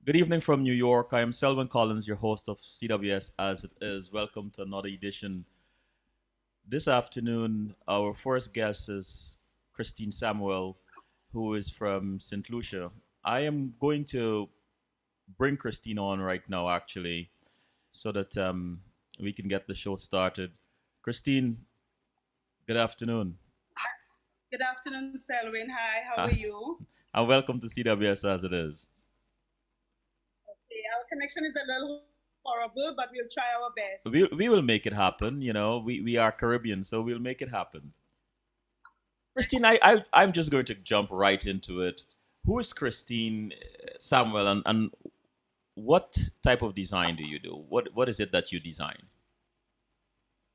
Good evening from New York. I am Selwyn Collins, your host of CWS As It Is. Welcome to another edition. This afternoon, our first guest is Christine Samuel, who is from St. Lucia. I am going to bring Christine on right now, actually, so that we can get the show started. Christine, good afternoon. Good afternoon, Selwyn. Hi, how Uh, are you? and welcome to CWS As It Is. Okay, our connection is a little horrible, but we'll try our best. We will make it happen. We are Caribbean, so we'll make it happen. Christine, I'm just going to jump right into it. Who is Christine Samuel, and what type of design do you do? What is it that you design?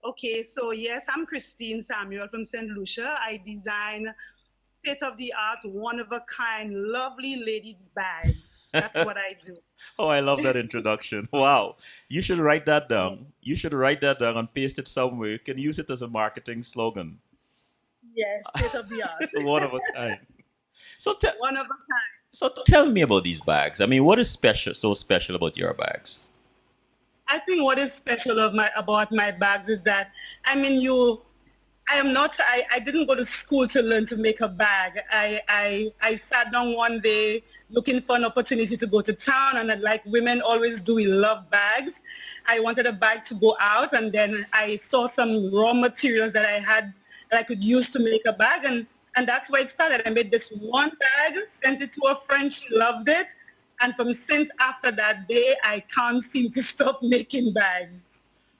Okay, so yes, I'm Christine Samuel from St. Lucia. I design state of the art, one of a kind, lovely ladies' bags. That's what I do. Oh, I love that introduction. Wow. You should write that down. You should write that down and paste it somewhere. You can use it as a marketing slogan. Yes, state of the art. One of a kind. So, te- One of a kind. so tell me about these bags. I mean, what is so special about your bags? I think what is special about my bags is that I am not I didn't go to school to learn to make a bag. I sat down one day looking for an opportunity to go to town, and like women always do, we love bags. I wanted a bag to go out, and then I saw some raw materials that I could use to make a bag, and that's where it started. I made this one bag, sent it to a friend, she loved it, and from since after that day, I can't seem to stop making bags.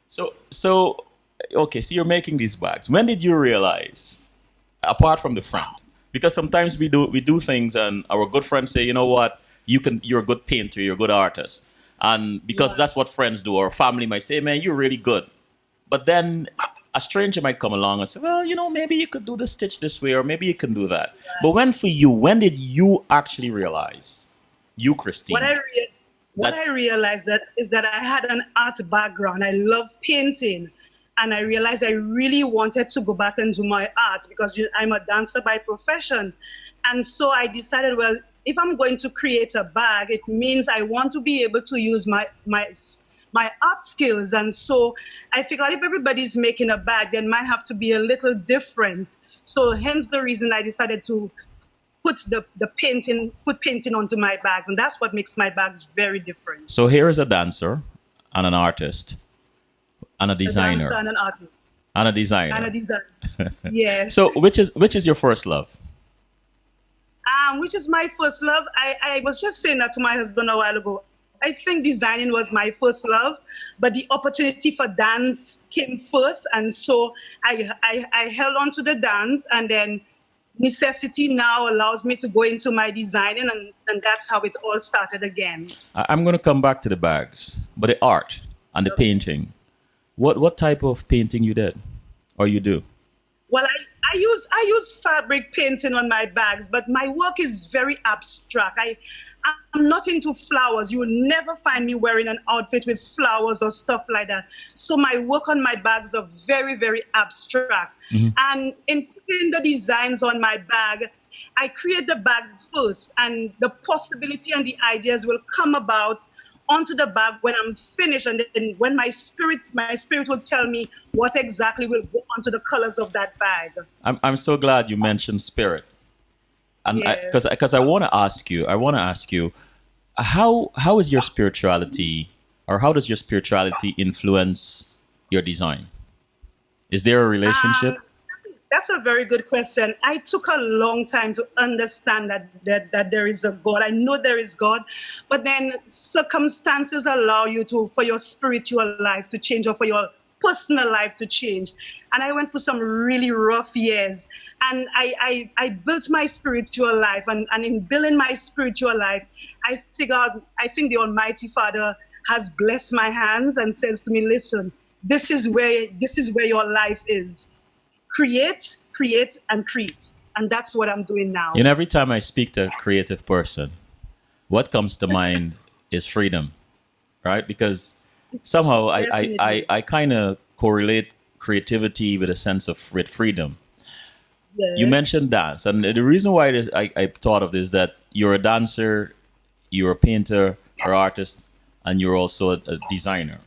So okay, so you're making these bags. When did you realize, apart from the friend, because sometimes we do things, and our good friends say, you know what, you're a good painter, you're a good artist, and because Yeah. that's what friends do, or family might say, man, you're really good. But then a stranger might come along and say, well, maybe you could do the stitch this way, or maybe you can do that. But when did you actually realize, you, What Christine, I rea- what that I realized that is that I had an art background. I love painting, and I realized I really wanted to go back and do my art because I'm a dancer by profession, and so I decided, well, if I'm going to create a bag, it means I want to be able to use my art skills, and so I figured if everybody's making a bag, then mine have to be a little different. So hence the reason I decided to put painting onto my bags, and that's what makes my bags very different. so here is a dancer and an artist and a A dancer designer and an artist and a and a designer. designer. Yes. So which is your first love? Which is my first love. I was just saying that to my husband a while ago. I think designing was my first love, but the opportunity for dance came first, and so I held on to the dance, and then necessity now allows me to go into my designing, and that's how it all started again. I'm going to come back to the bags, but the art and the painting. What type of painting you did, or you do? Well, I use fabric painting on my bags, but my work is very abstract. I'm not into flowers. You will never find me wearing an outfit with flowers or stuff like that. So my work on my bags are very, very abstract. And in putting the designs on my bag, I create the bag first, and the possibility and the ideas will come about onto the bag when I'm finished, and then when my spirit will tell me what exactly will go onto the colors of that bag. I'm so glad you mentioned spirit, and because Yes. I want to ask you, how is your spirituality, or how does your spirituality influence your design? Is there a Um, relationship? that's a very good question. I took a long time to understand that there is a God. I know there is God, but then circumstances allow you to for your spiritual life to change or for your personal life to change. And I went through some really rough years. And I built my spiritual life. And in building my spiritual life, I think the Almighty Father has blessed my hands and says to me, listen, this is where your life is. Create, and create. And that's what I'm doing now. Every time I speak to a creative person, what comes to mind is freedom, right? Because somehow I Definitely. kind of correlate creativity with a sense of with freedom. You Yes. mentioned dance, and the reason why I thought of this is that you're a dancer, you're a painter, or artist, and you're also a designer.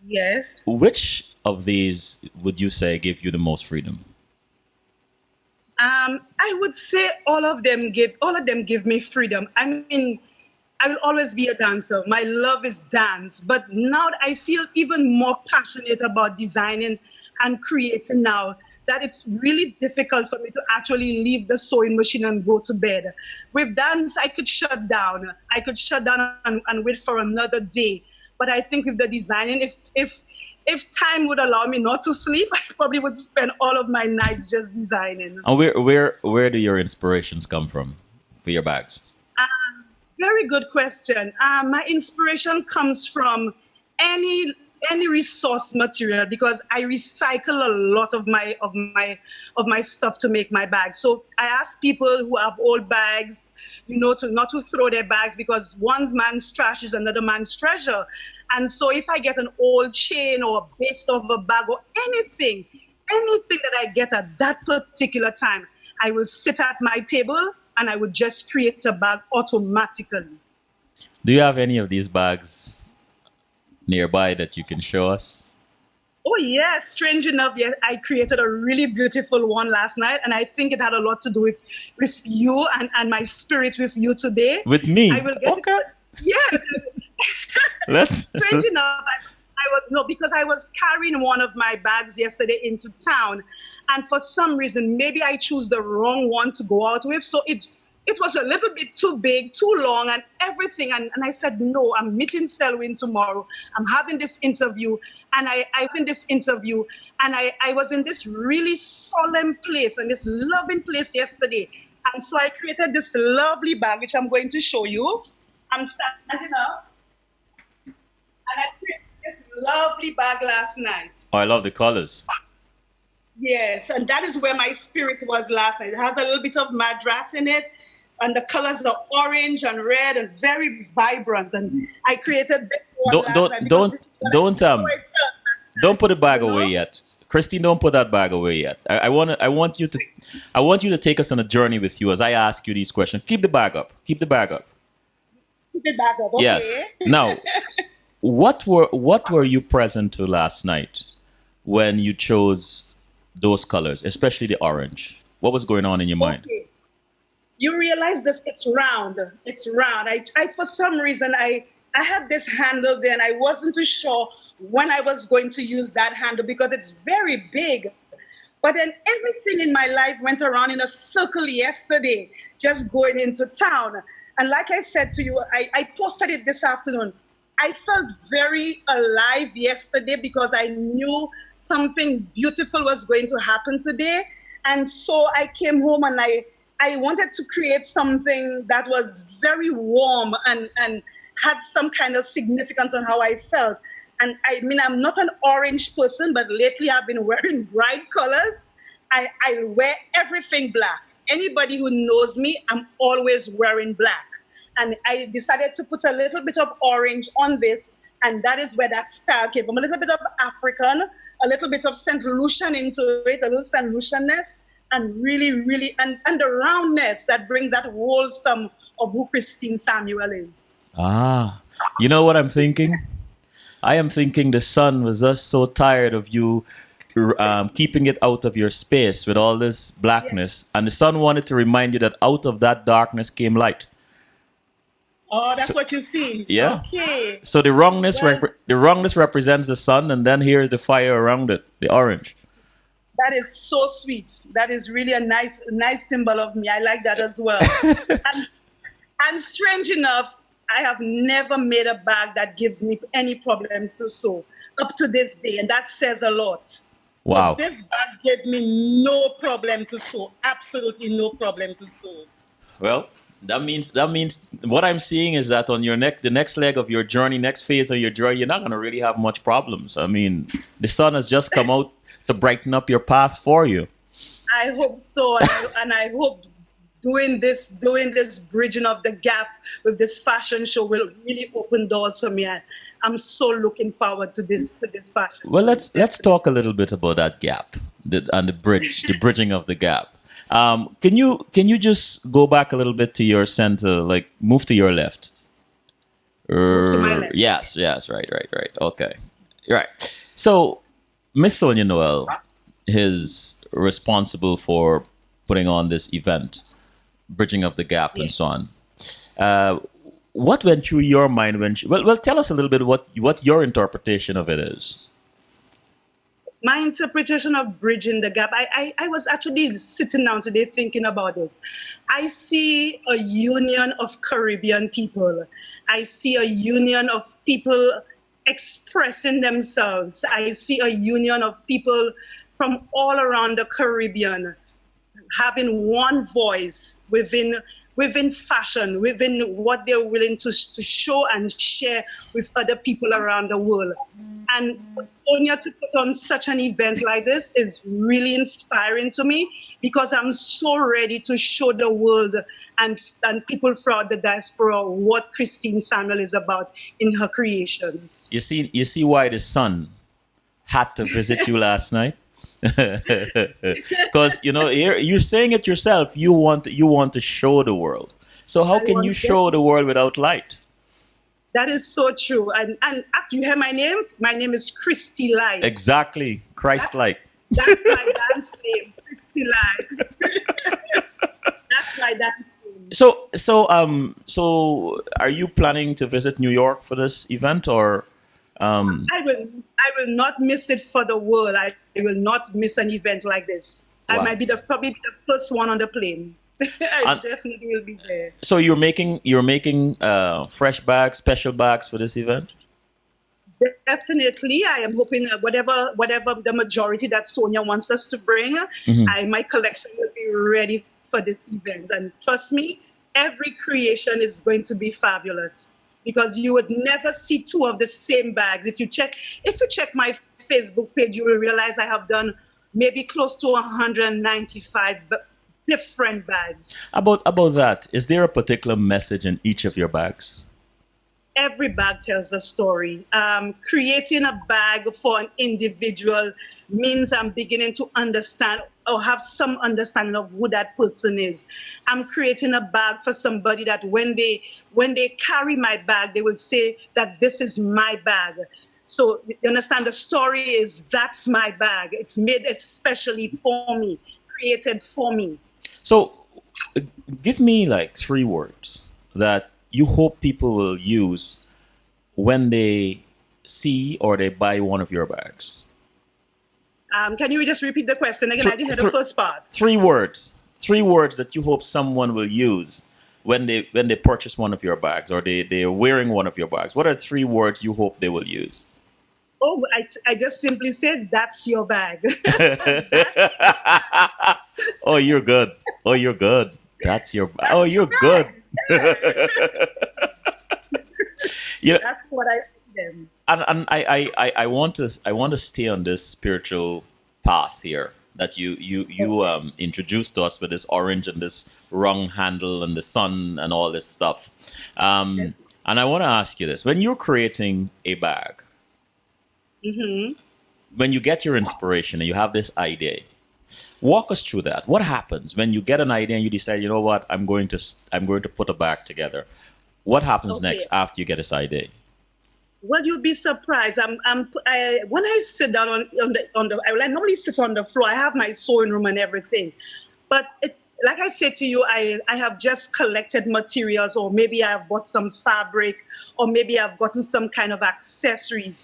Yes. Which of these would you say give you the most freedom? I would say all of them give me freedom. I mean, I will always be a dancer. My love is dance, but now I feel even more passionate about designing and creating now that it's really difficult for me to actually leave the sewing machine and go to bed. With dance, I could shut down. I could shut down and wait for another day. But I think with the designing, if time would allow me not to sleep, I probably would spend all of my nights just designing. And where do your inspirations come from for your bags? Very good question. My inspiration comes from any any resource material because I recycle a lot of my stuff to make my bags. So I ask people who have old bags, to not to throw their bags because one man's trash is another man's treasure. And so if I get an old chain or a base of a bag or anything that I get at that particular time, I will sit at my table and I would just create a bag automatically. Do you have any of these bags nearby that you can show us? Oh yes, strange enough, yes, I created a really beautiful one last night, and I think it had a lot to do with you and my spirit with you today. With I me? will get it. Okay. Yes. Let's. Strange enough, I was no because I was carrying one of my bags yesterday into town, and for some reason maybe I choose the wrong one to go out with, so it was a little bit too big, too long, and everything. And I said, no, I'm meeting Selwyn tomorrow. I'm having this interview, and I was in this really solemn place and this loving place yesterday, and so I created this lovely bag which I'm going to show you. I'm standing up. And I created this lovely bag last night. Oh, I love the colors. Yes, and that is where my spirit was last night. It has a little bit of madras in it, and the colors are orange and red and very vibrant. And I created this one Don't last don't night because don't this is what don't how I felt. don't put the bag You away know? yet. Christine, don't put that bag away yet. I want you to take us on a journey with you as I ask you these questions. Keep the bag up. Keep the bag up. Keep it back up, Yes. okay? Now, what were you present to last night when you chose those colors, especially the orange? What was going on in your mind? Okay. You realize this, it's round. It's round. I for some reason I had this handle there and I wasn't too sure when I was going to use that handle because it's very big. But then everything in my life went around in a circle yesterday, just going into town. And like I said to you, I posted it this afternoon. I felt very alive yesterday because I knew something beautiful was going to happen today. And so I came home and I wanted to create something that was very warm and had some kind of significance on how I felt. And I mean, I'm not an orange person, but lately I've been wearing bright colors. I wear everything black. Anybody who knows me, I'm always wearing black. And I decided to put a little bit of orange on this, and that is where that style came from. A little bit of African, a little bit of St. Lucian into it, a little St. Lucianness, and really, really, and the roundness that brings that wholesome of who Christine Samuel is. Ah, you know what I'm thinking? I am thinking the sun was just so tired of you keeping it out of your space with all this Yes. blackness, and the sun wanted to remind you that out of that darkness came light. Oh, that's what you see. Yeah. Okay. So Well, the wrongness represents the sun, and then here's the fire around it, the orange. That is so sweet. That is really a nice symbol of me. I like that as well. And, and strange enough, I have never made a bag that gives me any problems to sew up to this day, and that says a lot. Wow. this bag gave me no problem to sew. Absolutely no problem to sew. Well, that means what I'm seeing is that on the next leg of your journey, next phase of your journey, you're not going to really have much problems. I mean, the sun has just come out to brighten up your path for you. I hope so, and I hope doing this bridging of the gap with this fashion show will really open doors for me. I'm so looking forward to this fashion Well, show. let's talk a little bit about that gap and the bridging of the gap. Can you just go back a little bit to your center, like move to your left? Move to my left. Yes, yes, right, right, right. Okay, right. So, Miss Sonia Noel is responsible for putting on this event, bridging up the gap, and Yes. so on. Uh, what went through your mind when? Well, tell us a little bit what your interpretation of it is. My interpretation of bridging the gap, I was actually sitting down today thinking about this. I see a union of Caribbean people. I see a union of people expressing themselves. I see a union of people from all around the Caribbean having one voice within fashion, within what they're willing to show and share with other people around the world. And for Sonia to put on such an event like this is really inspiring to me because I'm so ready to show the world and people throughout the diaspora what Christine Samuel is about in her creations. You see why the sun had to visit you last night. Because you're saying it yourself. You want to show the world. So how I can you want show the world without light? That is so true. And you hear my name? My name is Christy Light. Exactly, Christ-like. That's my dance name, Christy Light. That's my dance name. So are you planning to visit New York for this event, or I will not miss it for the world. I will not miss an event like this. I Wow. might be probably the first one on the plane. I And- definitely will be there. so you're making fresh bags, special bags for this event? Definitely, I am hoping that whatever the majority that Sonia wants us to bring, my collection will be ready for this event. And trust me, every creation is going to be fabulous because you would never see two of the same bags. If you check my Facebook page, you will realize I have done maybe close to 195 different bags. About that, is there a particular message in each of your bags? Every bag tells a story. Creating a bag for an individual means I'm beginning to understand or have some understanding of who that person is. I'm creating a bag for somebody that when they carry my bag, they will say that this is my bag. So you understand the story is that's my bag. It's made especially for me, created for me. So, give me like 3 words that you hope people will use when they see or they buy one of your bags. Can you just repeat the question again? I didn't hear the first part. 3 words. 3 words that you hope someone will use when they purchase one of your bags or they're wearing one of your bags. What are 3 words you hope they will use? Oh, I just simply said, that's your bag. Oh, you're good. Oh, you're good. That's your. Oh, you're good. Yeah, That's what I see them. and I want to stay on this spiritual path here that you introduced to us with this orange and this rung handle and the sun and all this stuff. And I want to ask you this: when you're creating a bag, when you get your inspiration and you have this idea, walk us through that. What happens when you get an idea and you decide, you know what, I'm going to put a bag together? What happens Okay. next after you get this idea? Well, you'll be surprised. When I sit down I normally sit on the floor. I have my sewing room and everything, but like I said to you, I have just collected materials, or maybe I've bought some fabric, or maybe I've gotten some kind of accessories.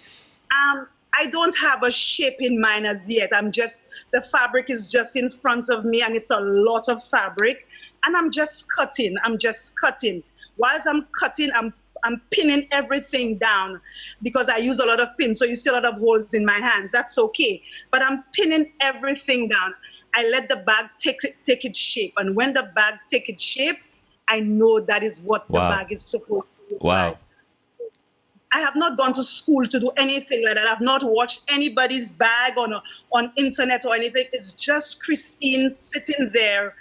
I don't have a shape in mind as yet. The fabric is just in front of me, and it's a lot of fabric, and I'm just cutting. Whilst I'm cutting, I'm pinning everything down because I use a lot of pins. So you see a lot of holes in my hands. That's okay. But I'm pinning everything down. I let the bag take its shape. And when the bag takes its shape, I know that is what the Wow. bag is supposed to look Wow. like. I have not gone to school to do anything like that. I've not watched anybody's bag on internet or anything. It's just Christine sitting there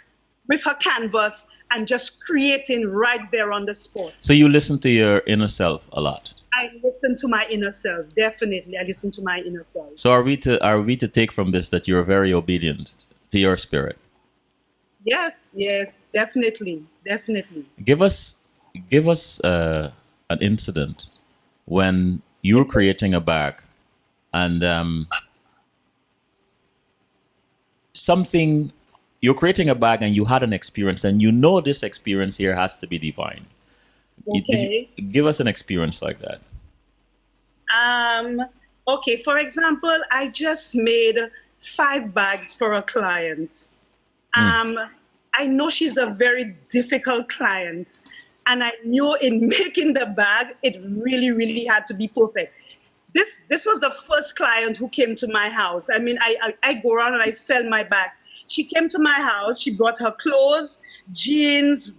with her canvas and just creating right there on the spot. So you listen to your inner self a lot. I listen to my inner self. Definitely, I listen to my inner self. So are we to take from this that you're very obedient to your spirit? Yes, definitely. Give us an incident when you were creating a bag and something you're creating a bag and you had an experience and you know this experience here has to be divine. Did you Okay. give us an experience like that? Um, okay, for example, I just made 5 bags for a client. Um, I know she's a very difficult client, and I knew in making the bag, it really, really had to be perfect. This was the first client who came to my house. I mean, I go around and I sell my bag. She came to my house. She brought her clothes, jeans,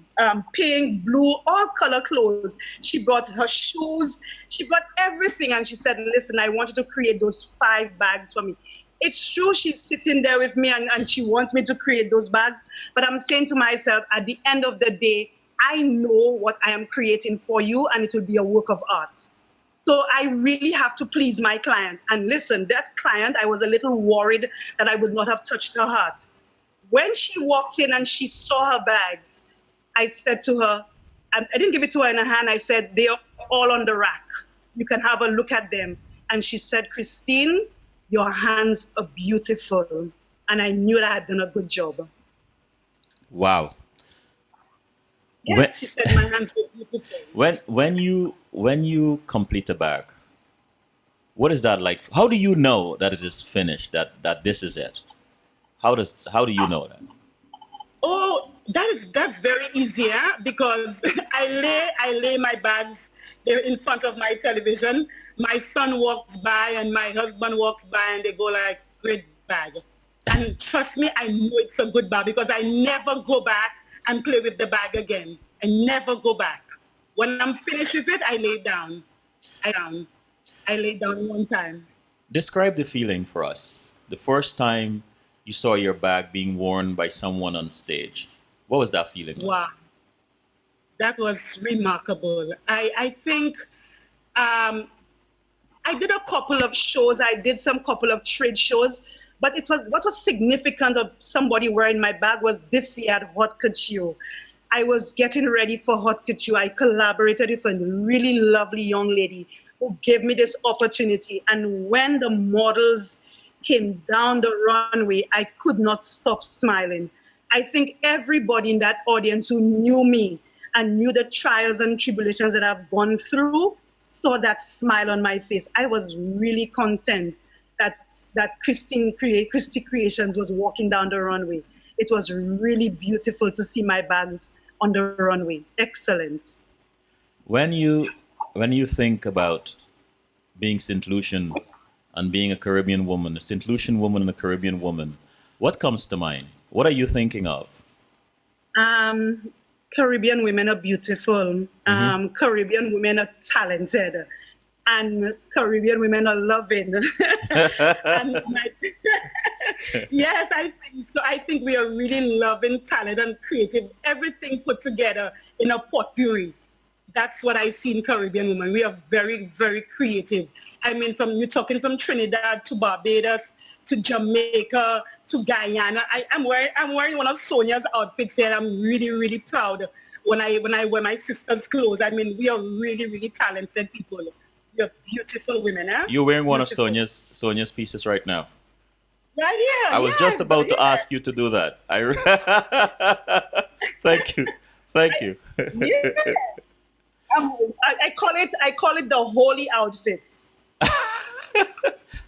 pink, blue, all color clothes. She brought her shoes. She brought everything, and she said, "Listen, I want you to create those 5 bags for me." It's true she's sitting there with me and she wants me to create those bags, but I'm saying to myself, at the end of the day, I know what I am creating for you, and it will be a work of art. So I really have to please my client. And listen, that client, I was a little worried that I would not have touched her heart. When she walked in and she saw her bags, I said to her, I didn't give it to her in her hand. I said, they are all on the rack. You can have a look at them. And she said, "Christine, your hands are beautiful." And I knew that I had done a good job. Wow. When Yes, she said my hands were beautiful. when you complete a bag, what is that like? How do you know that it is finished? That this is it? How do you know that? Oh, that's very easy, yeah? Because I lay my bags there in front of my television. My son walks by and my husband walks by and they go like, "Great bag." And trust me, I know it's a good bag because I never go back and play with the bag again. I never go back. When I'm finished with it, I lay down. I lay down one time. Describe the feeling for us. The first time you saw your bag being worn by someone on stage. What was that feeling like? Wow, that was remarkable. I think um, I did a couple of shows. I did some couple of trade shows, but it was what was significant of somebody wearing my bag was this year at Hot Couture. I was getting ready for Hot Couture. I collaborated with a really lovely young lady who gave me this opportunity. And when the models came down the runway, I could not stop smiling. I think everybody in that audience who knew me and knew the trials and tribulations that I've gone through saw that smile on my face. I was really content that Christy Creations was walking down the runway. It was really beautiful to see my bags on the runway. Excellent. When you think about being St. Lucian and being a Caribbean woman, a St. Lucian woman and a Caribbean woman, what comes to mind? What are you thinking of? Um, Caribbean women are beautiful. Caribbean women are talented. And Caribbean women are loving. and my, yes, I think so. I think we are really loving, talent, and creative. Everything put together in a potpourri. That's what I see in Caribbean women. We are very, very creative. I mean, you're talking from Trinidad to Barbados to Jamaica to Guyana. I'm wearing one of Sonia's outfits here. I'm really, really proud when I wear my sister's clothes. I mean, we are really, really talented people. We are beautiful women, huh? You're wearing one of Beautiful. Sonia's pieces right now. Right I here. was just Yes, about to yes, ask you to do that. Thank you, thank you. yes. I call it the holy outfits.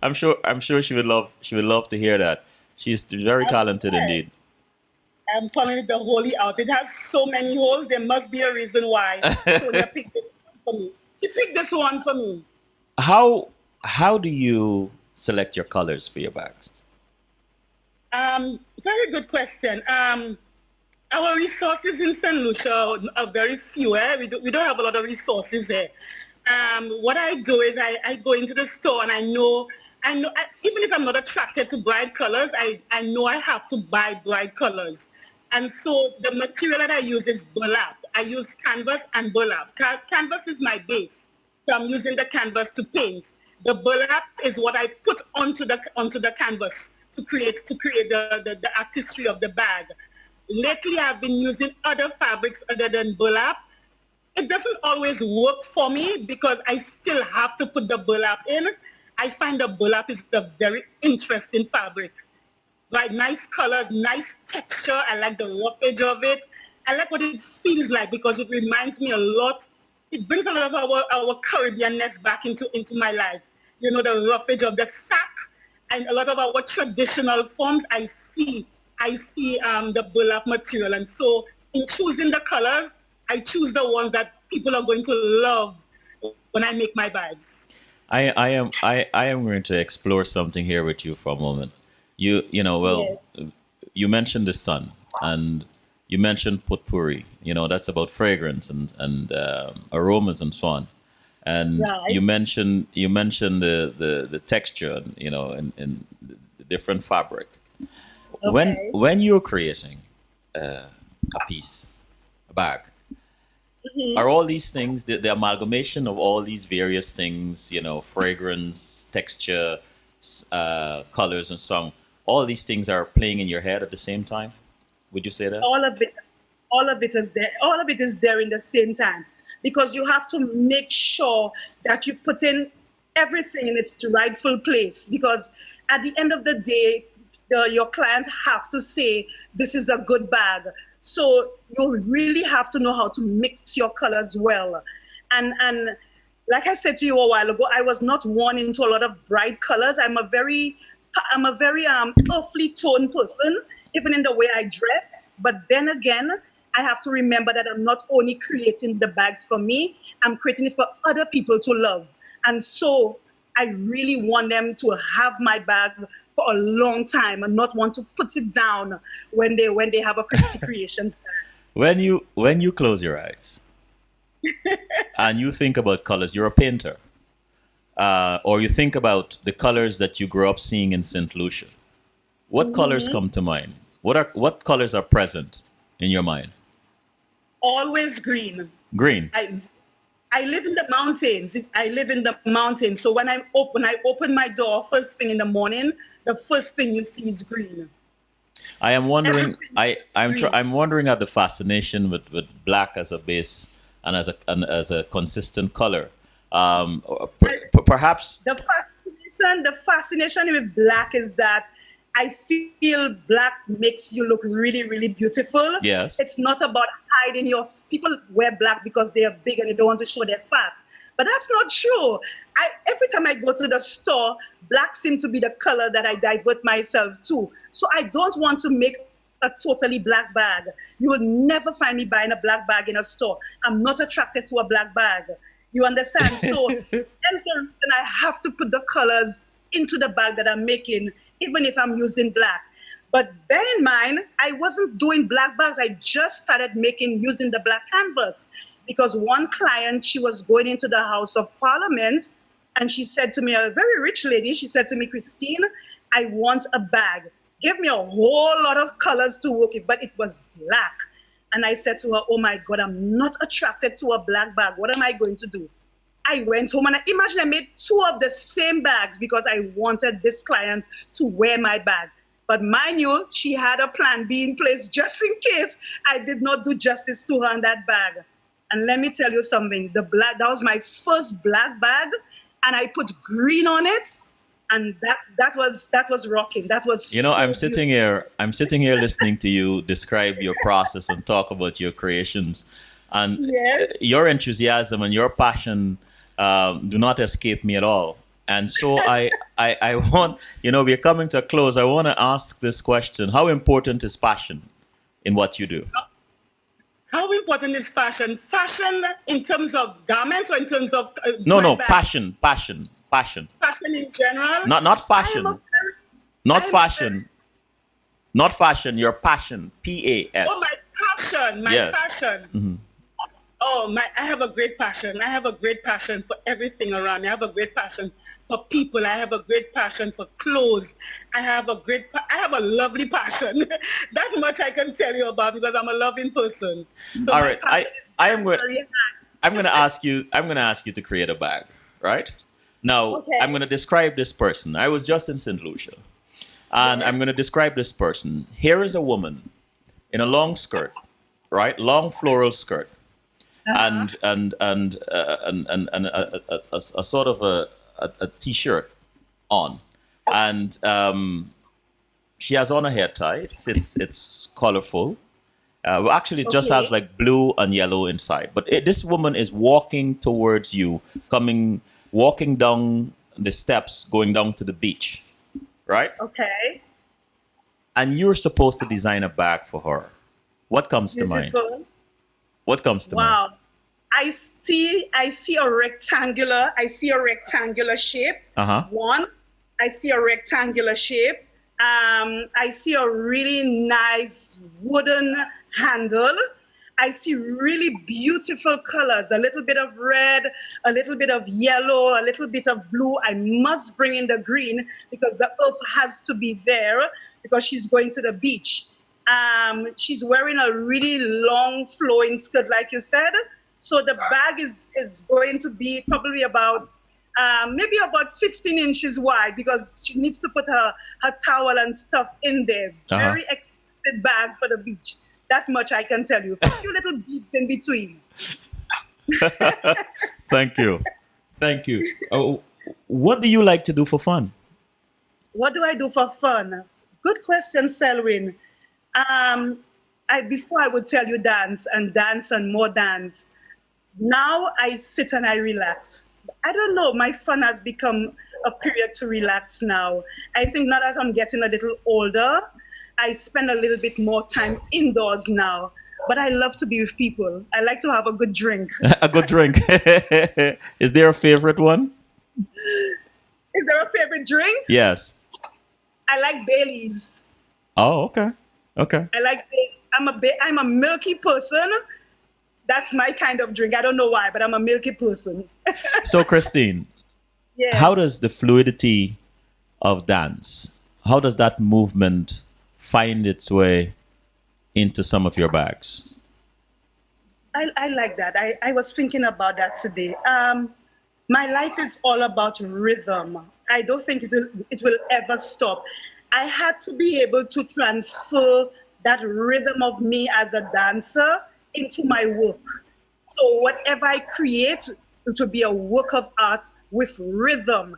I'm sure she would love to hear that. She's very I'm talented sure. indeed. I'm calling it the holy out. It has so many holes. There must be a reason why Sonia picked this one for me. She picked this one for me. How do you select your colors for your bags? Very good question. Our resources in St. Lucia are very few. We don't have a lot of resources there. What I do is I go into the store and even if I'm not attracted to bright colors, I know I have to buy bright colors. And so the material that I use is burlap. I use canvas and burlap. Canvas is my base. So I'm using the canvas to paint. The burlap is what I put onto the canvas to create the artistry of the bag. Lately I've been using other fabrics other than burlap. it doesn't always work for me because I still have to put the burlap in. I find the burlap is a very interesting fabric. Right, nice color, nice texture. I like the roughage of it. I like what it feels like because it reminds me a lot. It brings a lot of our Caribbeanness back into my life. You know, the roughage of the sack and a lot of our traditional forms. I see the burlap material, and so in choosing the colors, I choose the ones that people are going to love when I make my bags. I am going to explore something here with you for a moment. Well, Yes. you mentioned the sun, and you mentioned potpourri. That's about fragrance and aromas and so on. And Right. you mentioned the texture, and the different fabric. Okay. When you're creating a piece, a bag, are all these things the amalgamation of all these various things, fragrance, texture, colors, and so on? All these things are playing in your head at the same time. Would you say that? all of it all of it is there in the same time, because you have to make sure that you put in everything in its rightful place, because at the end of the day, your client have to say this is a good bag. So you really have to know how to mix your colors well. And like I said to you a while ago, I was not worn into a lot of bright colors. I'm a very earthly tone person, even in the way I dress. But then again, I have to remember that I'm not only creating the bags for me, I'm creating it for other people to love. And so I really want them to have my bag for a long time and not want to put it down when they have a Christy Creations bag. When you close your eyes and you think about colors, you're a painter, or you think about the colors that you grew up seeing in St. Lucia. What colors Mhm. come to mind? What colors are present in your mind? Always green. Green. I I live in the mountains. I live in the mountains. So when I open my door first thing in the morning, the first thing you see is green. I am wondering. Everything is I just I'm tr- green. I'm wondering at the fascination with black as a base and as a consistent color. Perhaps. The fascination with black is that I feel black makes you look really, really beautiful. Yes. It's not about hiding your people wear black because they are big and they don't want to show their fat. But that's not true. Every time I go to the store, black seems to be the color that I divert myself to. So I don't want to make a totally black bag. You will never find me buying a black bag in a store. I'm not attracted to a black bag. You understand? So hence the reason I have to put the colors into the bag that I'm making, even if I'm using black. But bear in mind, I wasn't doing black bags. I just started making using the black canvas, because one client, she was going into the House of Parliament, and she said to me, a very rich lady, she said to me, Christine, I want a bag. Give me a whole lot of colors to work with, but it was black. And I said to her, oh my God, I'm not attracted to a black bag. What am I going to do? I went home and imagine I made two of the same bags because I wanted this client to wear my bag. But mind you, she had a plan B in place just in case I did not do justice to her in that bag. And let me tell you something, that was my first black bag, and I put green on it, and that was rocking. That was I'm so sitting beautiful. here. I'm sitting here listening to you describe your process and talk about your creations, and Yes. your enthusiasm and your passion do not escape me at all. And so I want, we're coming to a close. I want to ask this question: how important is passion in what you do? How important is fashion? Fashion in terms of garments or in terms of No, my no, bag? passion, passion, passion. Fashion in general? Not I am a fashion, very, not I am a very fashion, not fashion. Your passion, Oh, PAS. my passion, my Yes. passion. Oh, I have a great passion. I have a great passion for everything around me. I have a great passion for people. I have a great passion for clothes. I have a lovely passion. That's much I can tell you about because I'm a loving person. So All my right. I passion is I am very, going. very high. I'm going to ask you. I'm going to ask you to create a bag, right? Now, I'm going Okay. to describe this person. I was just in St. Lucia, and Yeah. I'm going to describe this person. Here is a woman in a long skirt, right? Long floral skirt. Uh-huh. And a sort of a t-shirt on, and she has on a hair tie. It's colorful. Well, actually, it just has Okay. like blue and yellow inside. But this woman is walking towards you, walking down the steps, going down to the beach, right? Okay. And you're supposed to design a bag for her. What comes to mind? Beautiful. What comes to mind? Wow. I see a rectangular shape. Uh huh. One, I see a rectangular shape. I see a really nice wooden handle. I see really beautiful colors, a little bit of red, a little bit of yellow, a little bit of blue. I must bring in the green because the earth has to be there because she's going to the beach. She's wearing a really long flowing skirt, like you said. So the bag is going to be probably about maybe about 15 inches wide because she needs to put her towel and stuff in there. Uh huh. Very expensive bag for the beach. That much I can tell you. A few little beads in between. Thank you. Thank you. What do you like to do for fun? What do I do for fun? Good question, Selwyn. Um, before I would tell you dance and more dance. Now I sit and I relax. I don't know. My fun has become a period to relax now. I think now that I'm getting a little older, I spend a little bit more time indoors now. But I love to be with people. I like to have a good drink. A good drink. Is there a favorite one? Is there a favorite drink? Yes. I like Bailey's. Oh, okay. Okay. I like. I'm a milky person. That's my kind of drink. I don't know why, but I'm a milky person. So, Christine, how Yes. does the fluidity of dance, how does that movement find its way into some of your bags? I like that. I was thinking about that today. My life is all about rhythm. I don't think it will ever stop. I had to be able to transfer that rhythm of me as a dancer into my work. So whatever I create, it will be a work of art with rhythm.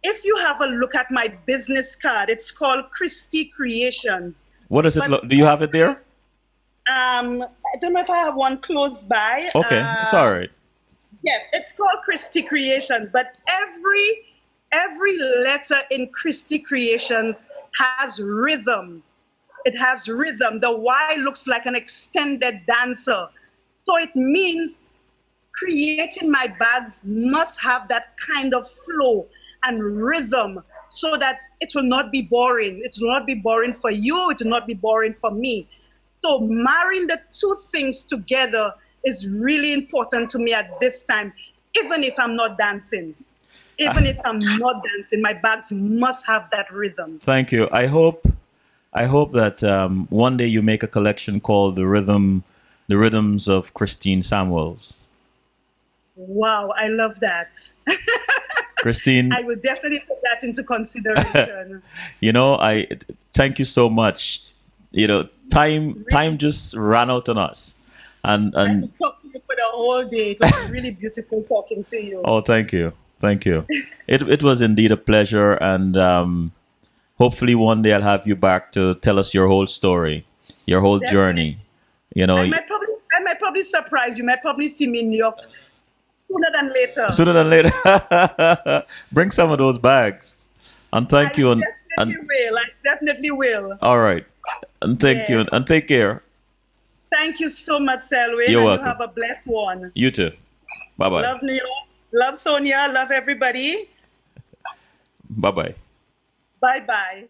If you have a look at my business card, it's called Christie Creations. What does it But look? Do you have it there? I don't know if I have one close by. Okay, it's all right. Yeah, it's called Christie Creations, but every letter in Christie Creations has rhythm. It has rhythm. The Y looks like an extended dancer. So it means creating my bags must have that kind of flow and rhythm so that it will not be boring. It will not be boring for you, it will not be boring for me. So marrying the two things together is really important to me at this time, even if I'm not dancing. Even if I'm not dancing, my bags must have that rhythm. Thank you. I hope that one day you make a collection called the rhythms of Christine Samuels. Wow, I love that. Christine, I will definitely put that into consideration. I thank you so much. Time just ran out on us, and I and could talk to you for the whole day. It was really beautiful talking to you. oh, thank you. It was indeed a pleasure, and hopefully one day I'll have you back to tell us your whole story, your whole Definitely. journey. You know, I might probably surprise you. You might probably see me in New York sooner than later. sooner than later, bring some of those bags, and I thank you, and definitely will. I definitely will. all right, and thank you, Yes. and take care. Thank you so much, Selwyn, You're and you welcome. have a blessed one. You too. Bye bye. Love New York. Love Sonia. Love everybody. Bye bye. Bye bye.